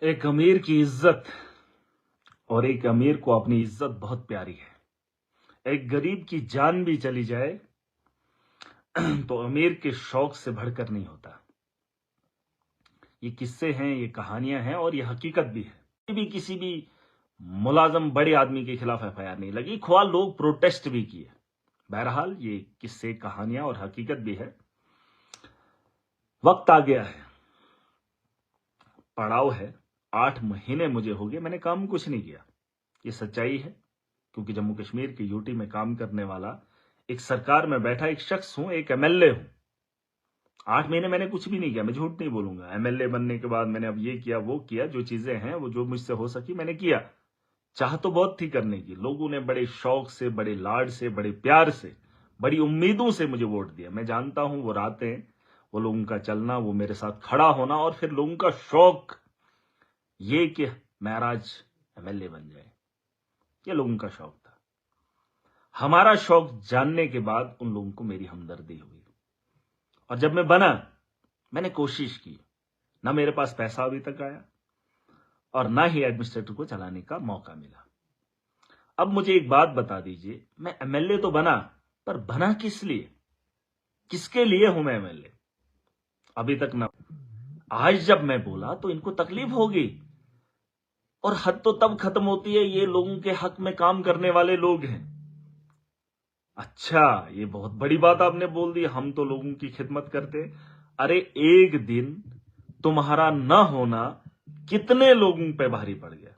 एक अमीर की इज्जत और एक अमीर को अपनी इज्जत बहुत प्यारी है। एक गरीब की जान भी चली जाए तो अमीर के शौक से बढ़कर नहीं होता। ये किस्से हैं, ये कहानियां हैं और ये हकीकत भी है। भी किसी भी मुलाजम बड़े आदमी के खिलाफ एफआईआर नहीं लगी, ख्वाह लोग प्रोटेस्ट भी किए। बहरहाल ये किस्से, कहानियां और हकीकत भी है। वक्त आ गया है, पड़ाव है। 8 महीने मुझे हो गए, मैंने काम कुछ नहीं किया। ये सच्चाई है, क्योंकि जम्मू कश्मीर के यूटी में काम करने वाला एक सरकार में बैठा एक शख्स हूं, एक एमएलए हूं। 8 महीने मैंने कुछ भी नहीं किया, मैं झूठ नहीं बोलूंगा। एमएलए बनने के बाद मैंने अब ये किया वो किया, जो चीजें हैं वो जो मुझसे हो सकी मैंने किया। चाह तो बहुत थी करने की, लोगों ने बड़े शौक से, बड़े लाड से, बड़े प्यार से, बड़ी उम्मीदों से मुझे वोट दिया। मैं जानता हूं वो रातें, वो लोगों का चलना, वो मेरे साथ खड़ा होना और फिर लोगों का शौक ये कि महराज एमएलए बन जाए, ये लोगों का शौक था। हमारा शौक जानने के बाद उन लोगों को मेरी हमदर्दी हुई और जब मैं बना, मैंने कोशिश की। ना मेरे पास पैसा अभी तक आया और ना ही एडमिनिस्ट्रेटर को चलाने का मौका मिला। अब मुझे एक बात बता दीजिए, मैं एमएलए तो बना, पर बना किस लिए, किसके लिए हूं मैं एमएलए? अभी तक ना। आज जब मैं बोला तो इनको तकलीफ होगी और हद तो तब खत्म होती है, ये लोगों के हक में काम करने वाले लोग हैं। अच्छा, ये बहुत बड़ी बात आपने बोल दी, हम तो लोगों की खिदमत करते। अरे एक दिन तुम्हारा न होना कितने लोगों पे भारी पड़ गया।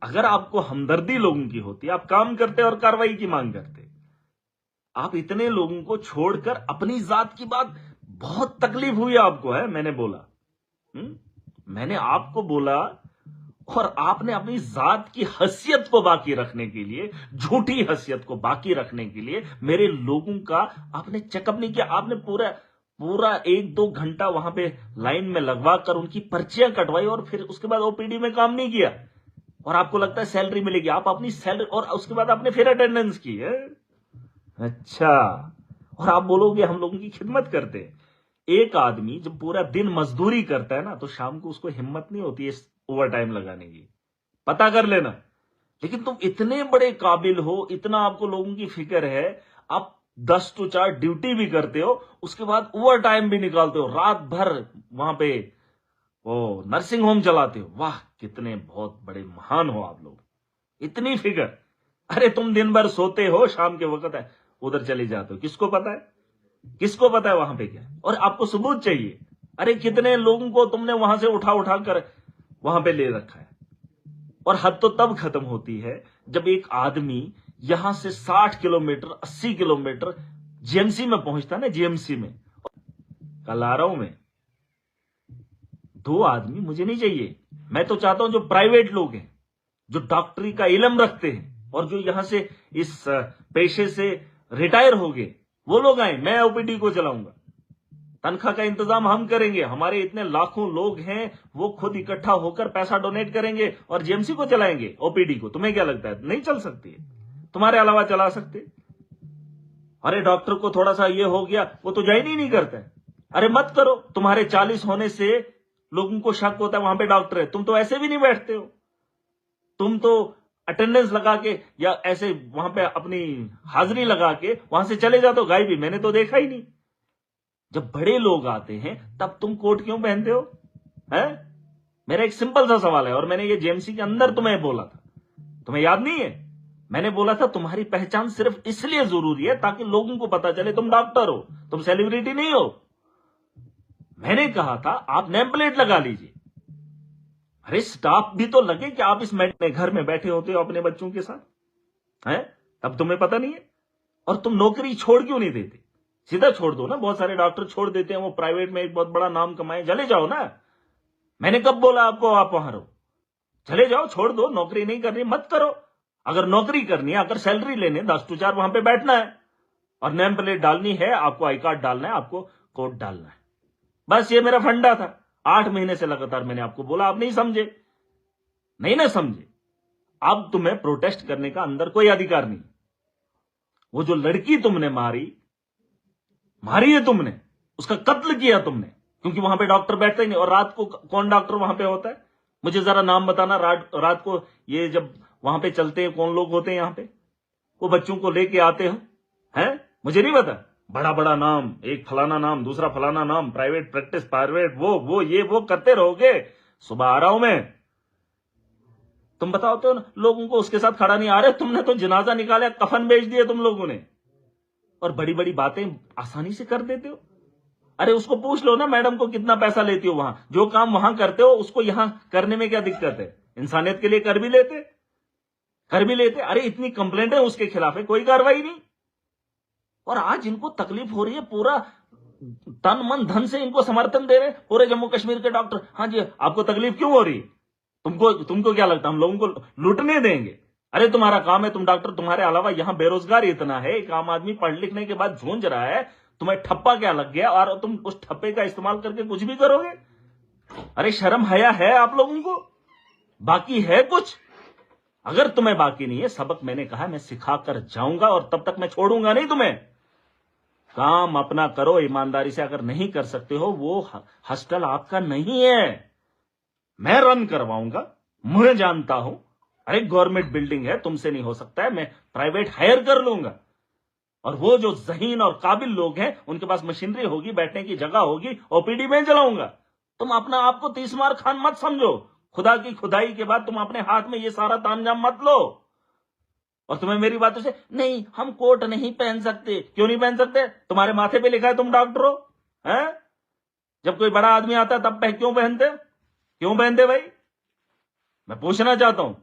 अगर आपको हमदर्दी लोगों की होती, आप काम करते और कार्रवाई की मांग करते। आप इतने लोगों को छोड़कर अपनी जात की बात, बहुत तकलीफ हुई आपको, है मैंने बोला। मैंने आपको बोला और आपने अपनी जात की हैसियत को बाकी रखने के लिए, झूठी हैसियत को बाकी रखने के लिए मेरे लोगों का आपने चेकअप नहीं किया। आपने पूरा पूरा 1-2 घंटा वहां पे लाइन में लगवा कर उनकी पर्चियां कटवाई और फिर उसके बाद ओपीडी में काम नहीं किया। और आपको लगता है सैलरी मिलेगी, आप अपनी सैलरी और उसके बाद आपने फिर अटेंडेंस की है। अच्छा, और आप बोलोगे हम लोगों की खिदमत करते हैं। एक आदमी जब पूरा दिन मजदूरी करता है ना, तो शाम को उसको हिम्मत नहीं होती है ओवर टाइम लगाने की, पता कर लेना। लेकिन तुम इतने बड़े काबिल हो, इतना आपको लोगों की फिक्र है, आप 10 to 4 ड्यूटी भी करते हो, उसके बाद ओवर टाइम भी निकालते हो, रात भर वहां पे वो नर्सिंग होम चलाते हो। वाह, कितने बहुत बड़े महान हो आप लोग, इतनी फिक्र। अरे तुम दिन भर सोते हो, शाम के वक्त है उधर चले जाते हो, किसको पता है, किसको पता है वहां पे क्या? और आपको सबूत चाहिए। अरे कितने लोगों को तुमने वहां से उठा उठा कर वहां पे ले रखा है। और हद तो तब खत्म होती है जब एक आदमी यहां से 60 किलोमीटर 80 किलोमीटर जीएमसी में पहुंचता है ना, जीएमसी में। कल आ रहा हूं मैं, 2 आदमी मुझे नहीं चाहिए। मैं तो चाहता हूं जो प्राइवेट लोग हैं, जो डॉक्टरी का इल्म रखते हैं और जो यहां से इस पेशे से रिटायर हो गए, वो लोग आए। मैं ओपीडी को चलाऊंगा, तनख्वाह का इंतजाम हम करेंगे। हमारे इतने लाखों लोग हैं, वो खुद इकट्ठा होकर पैसा डोनेट करेंगे और जीएमसी को चलाएंगे, ओपीडी को। तुम्हें क्या लगता है नहीं चल सकती है? तुम्हारे अलावा चला सकते? अरे डॉक्टर को थोड़ा सा ये हो गया, वो तो ज्वाइन ही नहीं करता है। अरे मत करो, तुम्हारे 40 होने से लोगों को शक होता है वहां पे डॉक्टर है, तुम तो ऐसे भी नहीं बैठते हो। तुम तो अटेंडेंस लगा के या ऐसे वहां पे अपनी हाजिरी लगा के वहां से चले जाते हो गायब भी, मैंने तो देखा ही नहीं। जब बड़े लोग आते हैं तब तुम कोट क्यों पहनते हो? हैं? मेरा एक सिंपल सा सवाल है और मैंने ये जेएमसी के अंदर तुम्हें बोला था, तुम्हें याद नहीं है? मैंने बोला था तुम्हारी पहचान सिर्फ इसलिए जरूरी है ताकि लोगों को पता चले तुम डॉक्टर हो, तुम सेलिब्रिटी नहीं हो। मैंने कहा था आप नेम प्लेट लगा लीजिए। अरे स्टाफ भी तो लगे कि आप इस घर में बैठे होते हो अपने बच्चों के साथ, हैं? तब तुम्हें पता नहीं है। और तुम नौकरी छोड़ क्यों नहीं देते? सीधा छोड़ दो ना, बहुत सारे डॉक्टर छोड़ देते हैं, वो प्राइवेट में एक बहुत बड़ा नाम कमाए, चले जाओ ना। मैंने कब बोला आपको आप वहां रहो? चले जाओ, छोड़ दो, नौकरी नहीं करनी मत करो। अगर नौकरी करनी है, अगर सैलरी लेने 10 to 4 वहां पे बैठना है और नेम प्लेट डालनी है, आपको आई कार्ड डालना है, आपको कोड डालना है। बस ये मेरा फंडा था। 8 महीने से लगातार मैंने आपको बोला, आप नहीं समझे, नहीं ना समझे। अब तुम्हें प्रोटेस्ट करने का अंदर कोई अधिकार नहीं। वो जो लड़की तुमने मारी है तुमने, उसका कत्ल किया तुमने, क्योंकि वहां पे डॉक्टर बैठता ही नहीं। और रात को कौन डॉक्टर वहां पे होता है? मुझे जरा नाम बताना, रात को ये जब वहां पे चलते हैं कौन लोग होते हैं यहां पे, वो बच्चों को लेके आते हो हैं? मुझे नहीं पता। बड़ा बड़ा नाम, एक फलाना नाम, दूसरा फलाना नाम, प्राइवेट प्रैक्टिस, प्राइवेट वो ये वो करते रहोगे। सुबह आ रहा हूं मैं, तुम बताओ तो लोगों को उसके साथ खड़ा नहीं आ रहे। तुमने तो जनाजा निकाला, कफन बेच दिए तुम लोगों ने, और बड़ी बड़ी बातें आसानी से कर देते हो। अरे उसको पूछ लो ना मैडम को कितना पैसा लेती हो वहां, जो काम वहां करते हो उसको यहां करने में क्या दिक्कत है? इंसानियत के लिए कर भी लेते, कर भी लेते। अरे इतनी कंप्लेंट है उसके खिलाफ है, कोई कार्रवाई नहीं। और आज इनको तकलीफ हो रही है, पूरा तन मन धन से इनको समर्थन दे रहे हैं पूरे जम्मू कश्मीर के डॉक्टर। हाँ जी, आपको तकलीफ क्यों हो रही है? तुमको क्या लगता है हम लोगों को लूटने देंगे? अरे तुम्हारा काम है, तुम डॉक्टर, तुम्हारे अलावा यहां बेरोजगार इतना है, एक आम आदमी पढ़ लिखने के बाद झूंझ रहा है, तुम्हें ठप्पा क्या लग गया और तुम उस ठप्पे का इस्तेमाल करके कुछ भी करोगे? अरे शर्म हया है आप लोगों को? बाकी है कुछ? अगर तुम्हें बाकी नहीं है, सबक मैंने कहा मैं सिखा कर जाऊंगा, और तब तक मैं छोड़ूंगा नहीं तुम्हें। काम अपना करो ईमानदारी से। अगर नहीं कर सकते हो, वो हॉस्टल आपका नहीं है, मैं रन करवाऊंगा, मैं जानता हूं। अरे गवर्नमेंट बिल्डिंग है, तुमसे नहीं हो सकता है, मैं प्राइवेट हायर कर लूंगा। और वो जो ज़हीन और काबिल लोग हैं उनके पास मशीनरी होगी, बैठने की जगह होगी, ओपीडी में चलाऊंगा। तुम अपना आपको 30 मार खान मत समझो। खुदा की खुदाई के बाद तुम अपने हाथ में ये सारा तामझाम मत लो। और तुम्हें मेरी बातों से नहीं, हम कोट नहीं पहन सकते। क्यों नहीं पहन सकते? तुम्हारे माथे पे लिखा है तुम डॉक्टर हो, हैं? जब कोई बड़ा आदमी आता है तब क्यों पहनते? क्यों पहनते भाई? मैं पूछना चाहता हूं।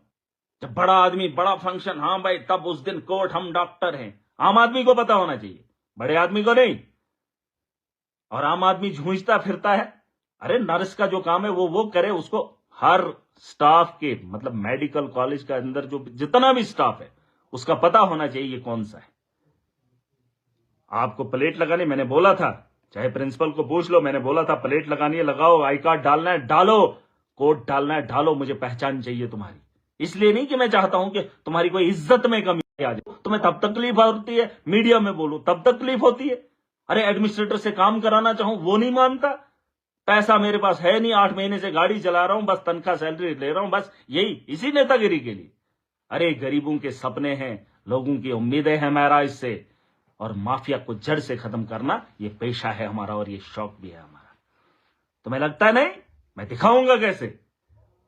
जब बड़ा आदमी, बड़ा फंक्शन, हाँ भाई, तब उस दिन कोट, हम डॉक्टर हैं। आम आदमी को पता होना चाहिए, बड़े आदमी को नहीं। और आम आदमी झूंझता फिरता है। अरे नर्स का जो काम है वो करे। उसको हर स्टाफ के, मतलब मेडिकल कॉलेज के अंदर जो जितना भी स्टाफ है उसका पता होना चाहिए कौन सा है। आपको प्लेट लगानी, मैंने बोला था, चाहे प्रिंसिपल को पूछ लो, मैंने बोला था प्लेट लगानी है लगाओ, आई कार्ड डालना है डालो, कोट डालना है डालो, मुझे पहचान चाहिए तुम्हारी। इसलिए नहीं कि मैं चाहता हूं कि तुम्हारी कोई इज्जत में कमी आ जाए। तुम्हें तब तकलीफ होती है, मीडिया में बोलो तब तकलीफ होती है। अरे एडमिनिस्ट्रेटर से काम कराना चाहूं वो नहीं मानता। पैसा मेरे पास है नहीं, 8 महीने से गाड़ी चला रहा हूं, बस तनख्वाह सैलरी ले रहा हूं, बस यही, इसी नेतागिरी के लिए। अरे गरीबों के सपने हैं, लोगों की उम्मीदें हैं मेरा इससे, और माफिया को जड़ से खत्म करना ये पेशा है हमारा, और ये शौक भी है हमारा। तुम्हें लगता है नहीं? मैं दिखाऊंगा कैसे।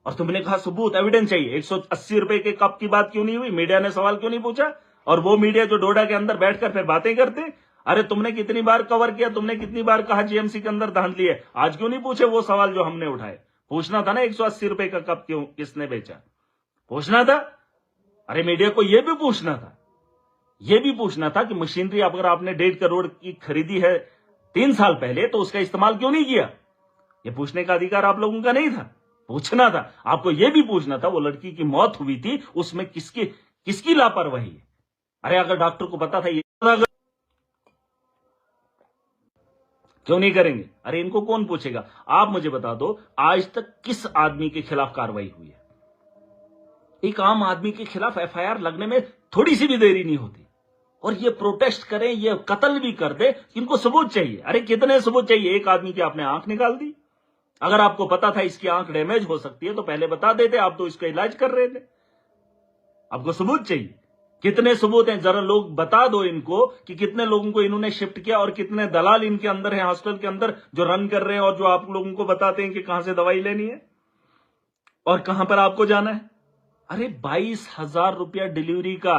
और तुमने कहा सबूत, एविडेंस चाहिए। 180 रुपए के कप की बात क्यों नहीं हुई? मीडिया ने सवाल क्यों नहीं पूछा? और वो मीडिया जो डोडा के अंदर बैठकर फिर बातें करते। अरे तुमने कितनी बार कवर किया, तुमने कितनी बार कहा जीएमसी के अंदर धांधली है, आज क्यों नहीं पूछे वो सवाल जो हमने उठाए? पूछना था ना 180 रुपए का कप क्यों, किसने बेचा, पूछना था। अरे मीडिया को यह भी पूछना था, यह भी पूछना था कि मशीनरी अगर आपने 1.5 करोड़ की खरीदी है 3 साल पहले, तो उसका इस्तेमाल क्यों नहीं किया? यह पूछने का अधिकार आप लोगों का नहीं था? पूछना था। आपको यह भी पूछना था वो लड़की की मौत हुई थी, उसमें किसकी लापरवाही है? अरे अगर डॉक्टर को पता था ये, क्यों नहीं करेंगे? अरे इनको कौन पूछेगा? आप मुझे बता दो, आज तक किस आदमी के खिलाफ कार्रवाई हुई है? एक आम आदमी के खिलाफ एफआईआर लगने में थोड़ी सी भी देरी नहीं होती। और ये प्रोटेस्ट करें, ये कत्ल भी कर दे, इनको सबूत चाहिए। अरे कितने सबूत चाहिए? एक आदमी की आपने आंख निकाल दी। अगर आपको पता था इसकी आंख डैमेज हो सकती है तो पहले बता देते, आप तो इसका इलाज कर रहे थे। आपको सबूत चाहिए। कितने सबूत हैं? जरा लोग बता दो इनको कि कितने लोगों को इन्होंने शिफ्ट किया, और कितने दलाल इनके अंदर हैं हॉस्टल के अंदर जो रन कर रहे हैं, और जो आप लोगों को बताते हैं कि कहां से दवाई लेनी है और कहां पर आपको जाना है। अरे 22,000 रुपया डिलीवरी का,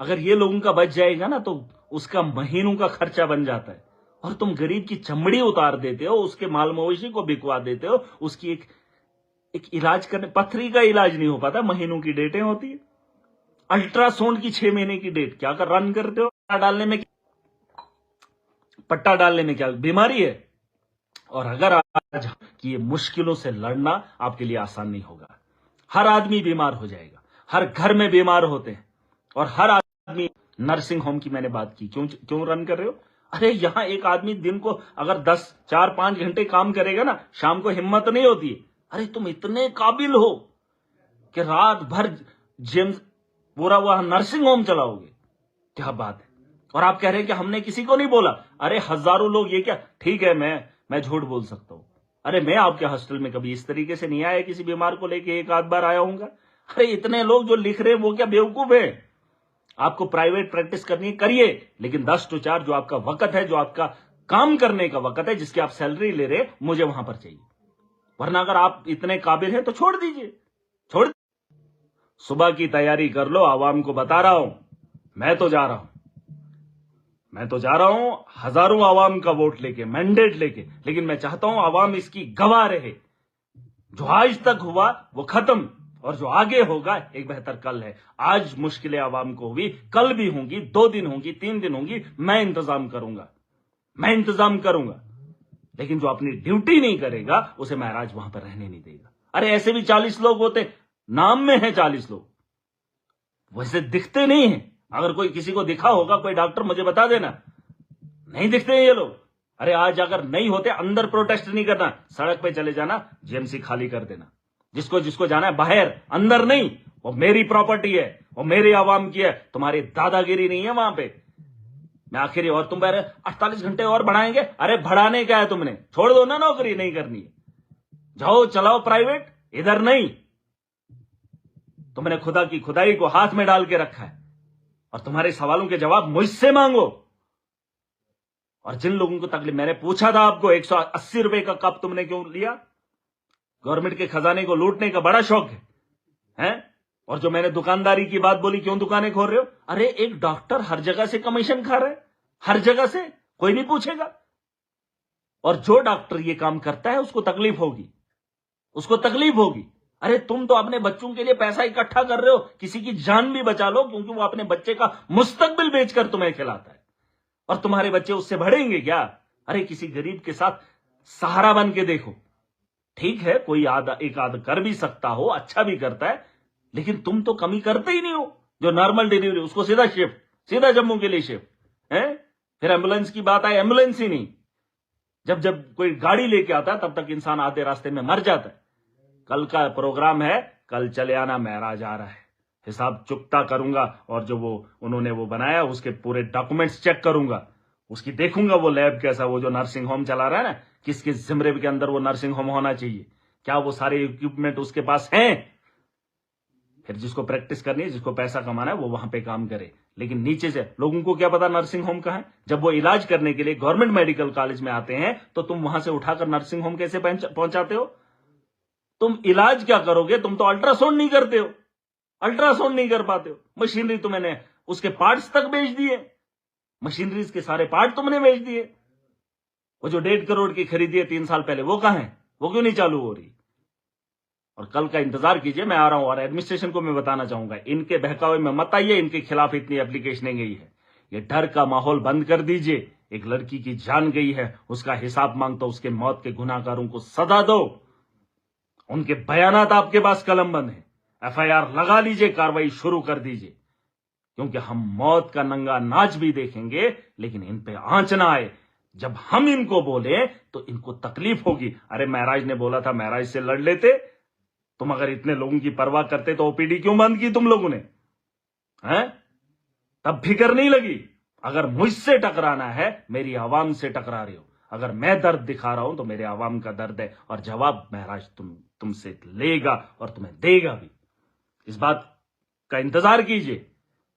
अगर ये लोगों का बच जाएगा ना तो उसका महीनों का खर्चा बन जाता है। और तुम गरीब की चमड़ी उतार देते हो, उसके माल मवेशी को बिकवा देते हो, उसकी एक इलाज करने, पथरी का इलाज नहीं हो पाता, महीनों की डेटें होती है। अल्ट्रासाउंड की 6 महीने की डेट क्या कर रन करते हो? पट्टा डालने में क्या बीमारी है? और अगर आज कि ये मुश्किलों से लड़ना आपके लिए आसान नहीं होगा। हर आदमी बीमार हो जाएगा, हर घर में बीमार होते हैं, और हर आदमी, नर्सिंग होम की मैंने बात की, क्यों रन कर रहे हो? अरे यहां एक आदमी दिन को अगर 4-5 घंटे काम करेगा ना, शाम को हिम्मत नहीं होती है। अरे तुम इतने काबिल हो कि रात भर जेम्स पूरा वह नर्सिंग होम चलाओगे, क्या बात है। और आप कह रहे हैं कि हमने किसी को नहीं बोला। अरे हजारों लोग, ये क्या, ठीक है मैं झूठ बोल सकता हूं। अरे मैं आपके हॉस्टल में कभी इस तरीके से नहीं आया, किसी बीमार को लेके एक आध बार आया हूंगा। अरे इतने लोग जो लिख रहे हैं वो क्या बेवकूफ है? आपको प्राइवेट प्रैक्टिस करनी है करिए, लेकिन 10 to 4 जो आपका वक्त है, जो आपका काम करने का वक्त है, जिसकी आप सैलरी ले रहे, मुझे वहां पर चाहिए। वरना अगर आप इतने काबिल हैं तो छोड़ दीजिए, छोड़। सुबह की तैयारी कर लो, आवाम को बता रहा हूं, मैं तो जा रहा हूं हजारों आवाम का वोट लेके, मैंडेट लेके, लेकिन मैं चाहता हूं आवाम इसकी गवाह रहे। जो आज तक हुआ वो खत्म, और जो आगे होगा एक बेहतर कल है। आज मुश्किलें आवाम को हुई, कल भी होंगी, 2 दिन होंगी, 3 दिन होंगी, मैं इंतजाम करूंगा। लेकिन जो अपनी ड्यूटी नहीं करेगा उसे महराज वहां पर रहने नहीं देगा। अरे ऐसे भी 40 लोग होते, नाम में है 40 लोग, वैसे दिखते नहीं है। अगर कोई किसी को दिखा होगा, कोई डॉक्टर मुझे बता देना, नहीं दिखते हैं ये लोग। अरे आज अगर नहीं होते, अंदर प्रोटेस्ट नहीं करना, सड़क पे चले जाना, जीएमसी खाली कर देना। जिसको जाना है बाहर, अंदर नहीं। वो मेरी प्रॉपर्टी है, वो मेरे आवाम की है, तुम्हारी दादागिरी नहीं है वहां पे। मैं आखिरी, और तुम 48 घंटे और बढ़ाएंगे? अरे बढ़ाने क्या है तुमने? छोड़ दो ना, नौकरी नहीं करनी है, जाओ चलाओ प्राइवेट, इधर नहीं। तुमने खुदा की खुदाई को हाथ में डाल के रखा है, और तुम्हारे सवालों के जवाब मुझसे मांगो। और जिन लोगों को तकलीफ, मैंने पूछा था आपको 180 रुपए का कप तुमने क्यों लिया? गवर्नमेंट के खजाने को लूटने का बड़ा शौक है? और जो मैंने दुकानदारी की बात बोली, क्यों दुकानें खोल रहे हो? अरे एक डॉक्टर हर जगह से कमीशन खा रहा है, हर जगह से, कोई नहीं पूछेगा। और जो डॉक्टर ये काम करता है उसको तकलीफ होगी। अरे तुम तो अपने बच्चों के लिए पैसा इकट्ठा कर रहे हो, किसी की जान भी बचा लो, क्योंकि वो अपने बच्चे का मुस्तकबिल बेचकर तुम्हें खिलाता है, और तुम्हारे बच्चे उससे बढ़ेंगे क्या? अरे किसी गरीब के साथ सहारा बन के देखो। ठीक है, कोई एक आध कर भी सकता हो, अच्छा भी करता है, लेकिन तुम तो कमी करते ही नहीं हो। जो नॉर्मल डिलीवरी, उसको सीधा शिफ्ट, सीधा जम्मू के लिए शिफ्ट है। फिर एम्बुलेंस की बात आए, एम्बुलेंस ही नहीं। जब कोई गाड़ी लेके आता है, तब तक इंसान आधे रास्ते में मर जाता है। कल का प्रोग्राम है, कल चले आना, महराज आ रहा है, हिसाब चुकता करूंगा, और जो उन्होंने बनाया उसके पूरे डॉक्यूमेंट्स चेक करूंगा, उसकी देखूंगा वो लैब कैसा, वो जो नर्सिंग होम चला रहा है ना, किसके जिम्मे के अंदर वो नर्सिंग होम होना चाहिए, क्या वो सारे इक्विपमेंट उसके पास हैं? फिर जिसको प्रैक्टिस करनी है, जिसको पैसा कमाना है, वो वहां पे काम करे। लेकिन नीचे से लोगों को क्या पता नर्सिंग होम कहां है? जब वो इलाज करने के लिए गवर्नमेंट मेडिकल कॉलेज में आते हैं, तो तुम वहां से उठाकर नर्सिंग होम कैसे पहुंचाते हो? तुम इलाज क्या करोगे? तुम तो अल्ट्रासाउंड नहीं करते हो, अल्ट्रासाउंड नहीं कर पाते हो। मशीनरी तुमने उसके पार्ट्स तक बेच दिए, मशीनरीज के सारे पार्ट तुमने बेच दिए। वो जो 1.5 करोड़ की खरीदी है 3 साल पहले, वो कहां है? वो क्यों नहीं चालू हो रही? और कल का इंतजार कीजिए, मैं आ रहा हूं। और एडमिनिस्ट्रेशन को मैं बताना चाहूंगा, इनके बहकावे में मत आइए, इनके खिलाफ इतनी एप्लीकेशनें गई है। ये डर का माहौल बंद कर दीजिए। एक लड़की की जान गई है, उसका हिसाब मांगता, उसके मौत के गुनाहगारों को सजा दो। उनके बयानात आपके पास कलमबंद है, FIR लगा लीजिए, कार्रवाई शुरू कर दीजिए, क्योंकि हम मौत का नंगा नाच भी देखेंगे, लेकिन इन पे आंच ना आए। जब हम इनको बोले तो इनको तकलीफ होगी। अरे महराज ने बोला था, महराज से लड़ लेते। तुम अगर इतने लोगों की परवाह करते तो OPD क्यों बंद की तुम लोगों ने? हैं? तब फिक्र नहीं लगी। अगर मुझसे टकराना है, मेरी आवाम से टकरा रहे हो। अगर मैं दर्द दिखा रहा हूं तो मेरे आवाम का दर्द है, और जवाब महराज तुमसे लेगा और तुम्हें देगा भी। इस बात का इंतजार कीजिए।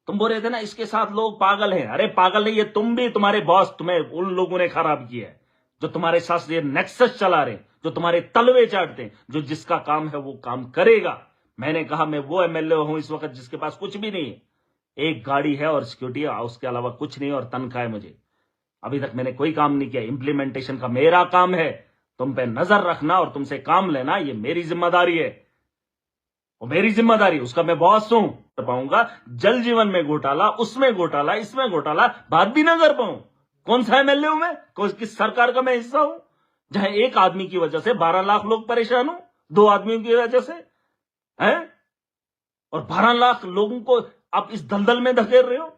तुम बोल रहे थे ना इसके साथ लोग पागल हैं। अरे पागल नहीं, ये तुम भी, तुम्हारे बॉस, तुम्हें उन लोगों ने खराब किया है जो तुम्हारे साथ ये नेक्सस चला रहे, जो तुम्हारे तलवे चाटते हैं, जो जिसका काम है वो काम करेगा। मैंने कहा मैं वो MLA हूं इस वक्त जिसके पास कुछ भी नहीं है, एक गाड़ी है और सिक्योरिटी है, उसके अलावा कुछ नहीं, और तनख्वाह है मुझे। अभी तक मैंने कोई काम नहीं किया, इंप्लीमेंटेशन का मेरा काम है। तुम पे नजर रखना और तुमसे काम लेना, ये मेरी जिम्मेदारी है, वो मेरी जिम्मेदारी, उसका मैं बॉस हूं। कर पाऊंगा जल जीवन में घोटाला, उसमें घोटाला, इसमें घोटाला, बात भी ना कर पाऊं। कौन सा MLA हूं मैं? किस सरकार का मैं हिस्सा हूं जहां एक आदमी की वजह से 12 लाख लोग परेशान हो, 2 आदमियों की वजह से हैं? और 12 लाख लोगों को आप इस दलदल में धकेल रहे हो।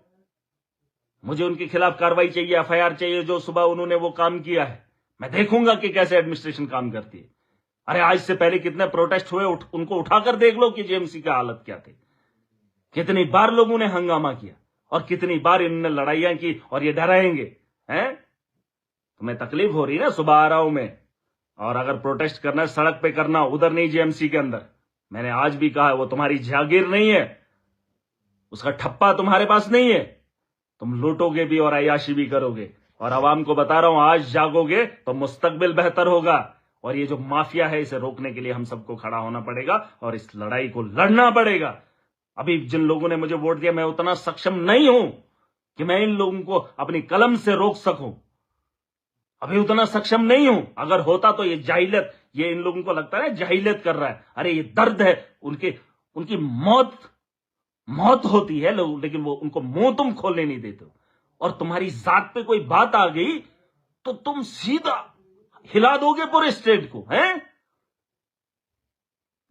मुझे उनके खिलाफ कार्रवाई चाहिए, FIR चाहिए, जो सुबह उन्होंने वो काम किया है। मैं देखूंगा कि कैसे एडमिनिस्ट्रेशन काम करती है। अरे आज से पहले कितने प्रोटेस्ट हुए, उनको उठाकर देख लो कि JMC की हालत क्या थी। कितनी बार लोगों ने हंगामा किया, और कितनी बार इन्होंने लड़ाइयां की, और ये डराएंगे हैं। तुम्हें तकलीफ हो रही है ना, सुबह आ रहा हूं मैं, और अगर प्रोटेस्ट करना है सड़क पे करना, उधर नहीं जीएमसी के अंदर। मैंने आज भी कहा है वो तुम्हारी जागीर नहीं है, उसका ठप्पा तुम्हारे पास नहीं है। तुम लूटोगे भी और अय्याशी भी करोगे। और आवाम को बता रहा हूं, आज जागोगे तो मुस्तकबिल बेहतर होगा। और ये जो माफिया है इसे रोकने के लिए हम सबको खड़ा होना पड़ेगा और इस लड़ाई को लड़ना पड़ेगा। अभी जिन लोगों ने मुझे वोट दिया, मैं उतना सक्षम नहीं हूं कि मैं इन लोगों को अपनी कलम से रोक सकूं। अभी उतना सक्षम नहीं हूं। अगर होता तो ये जाहिलियत, ये इन लोगों को लगता है ना जाहिलियत कर रहा है, अरे ये दर्द है। उनकी मौत होती है लोग, लेकिन वो उनको मुंह तुम खोलने नहीं देते हो। और तुम्हारी जात पे कोई बात आ गई तो तुम सीधा हिला दोगे पूरे स्टेट को, हैं?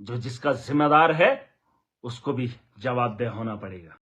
जो जिसका जिम्मेदार है उसको भी जवाबदेह होना पड़ेगा।